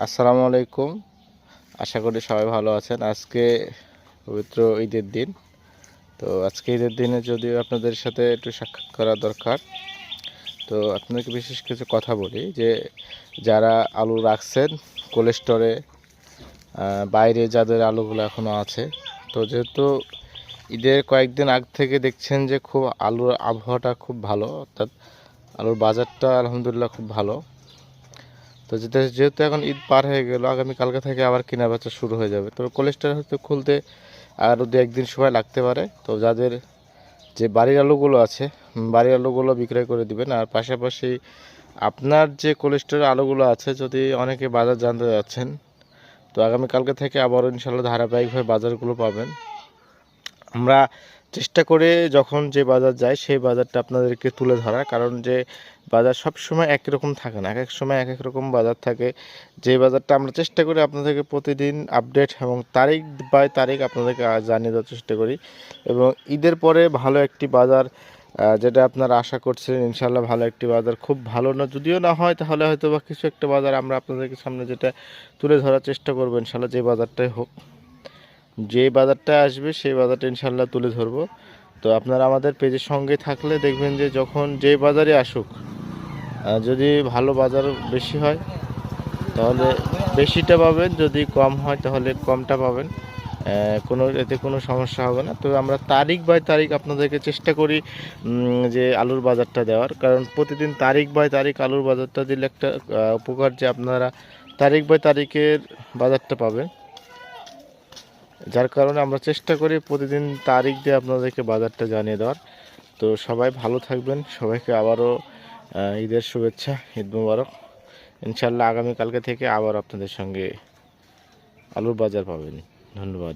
আসসালামু আলাইকুম। আশা করি সবাই ভালো আছেন। আজকে পবিত্র ঈদের দিন। তো আজকে ঈদের দিনে যদিও আপনাদের সাথে একটু সাক্ষাৎ করা দরকার, তো আপনাদেরকে বিশেষ কিছু কথা বলি যে যারা আলু রাখছেন কোল্ড স্টোরে, বাইরে যাদের আলুগুলো এখনও আছে, তো যেহেতু ঈদের কয়েকদিন আগ থেকে দেখছেন যে খুব আলুর আবহাওয়াটা খুব ভালো, অর্থাৎ আলুর বাজারটা আলহামদুলিল্লাহ খুব ভালো। তো যেহেতু এখন ঈদ পার হয়ে গেল, আগামী কালকে থেকে আবার কেনা বেচা শুরু হয়ে যাবে। তো কোল্ড স্টোর হয়তো খুলতে আরও দু একদিন সময় লাগতে পারে। তো যাদের যে বাড়ির আলুগুলো আছে, বাড়ির আলুগুলো বিক্রয় করে দিবেন। আর পাশাপাশি আপনার যে কোল্ড স্টোরের আলুগুলো আছে, যদি অনেকে বাজার জানতে যাচ্ছেন, তো আগামী কালকে থেকে আবারও ইনশাল্লাহ ধারাবাহিকভাবে বাজারগুলো পাবেন। আমরা চেষ্টা করে যখন যে বাজার যায় সেই বাজারটা আপনাদেরকে তুলে ধরার, কারণ যে বাজার সব সময় একই রকম থাকে না, এক এক সময় এক এক রকম বাজার থাকে। যে বাজারটা আমরা চেষ্টা করি আপনাদেরকে প্রতিদিন আপডেট এবং তারিখ বাই তারিখ আপনাদেরকে জানিয়ে দেওয়ার চেষ্টা করি। এবং ঈদের পরে ভালো একটি বাজার, যেটা আপনারা আশা করছিলেন, ইনশাল্লাহ ভালো একটি বাজার, খুব ভালো না যদিও না হয় তাহলে হয়তো বা কিছু একটা বাজার আমরা আপনাদেরকে সামনে যেটা তুলে ধরার চেষ্টা করবো, ইনশাল্লাহ যে বাজারটাই হোক, যে বাজারটা আসবে সেই বাজারটা ইনশাল্লাহ তুলে ধরবো। তো আপনারা আমাদের পেজের সঙ্গে থাকলে দেখবেন যে যখন যে বাজারে আসুক, যদি ভালো বাজার বেশি হয় তাহলে বেশিটা পাবেন, যদি কম হয় তাহলে কমটা পাবেন। এতে কোনো সমস্যা হবে না। তো আমরা তারিখ বাই তারিখ আপনাদেরকে চেষ্টা করি যে আলুর বাজারটা দেওয়ার, কারণ প্রতিদিন তারিখ বাই তারিখ আলুর বাজারটা দিলে একটা উপকার, যে আপনারা তারিখ বাই তারিখের বাজারটা পাবেন। যার কারণে আমরা চেষ্টা করি প্রতিদিন তারিখ দিয়ে আপনাদেরকে বাজারটা জানিয়ে দেওয়ার। তো সবাই ভালো থাকবেন, সবাইকে আবারও ঈদের শুভেচ্ছা, ঈদ মুবারক। ইনশাল্লাহ আগামীকালকে থেকে আবার আপনাদের সঙ্গে আলুর বাজার পাবেন। ধন্যবাদ।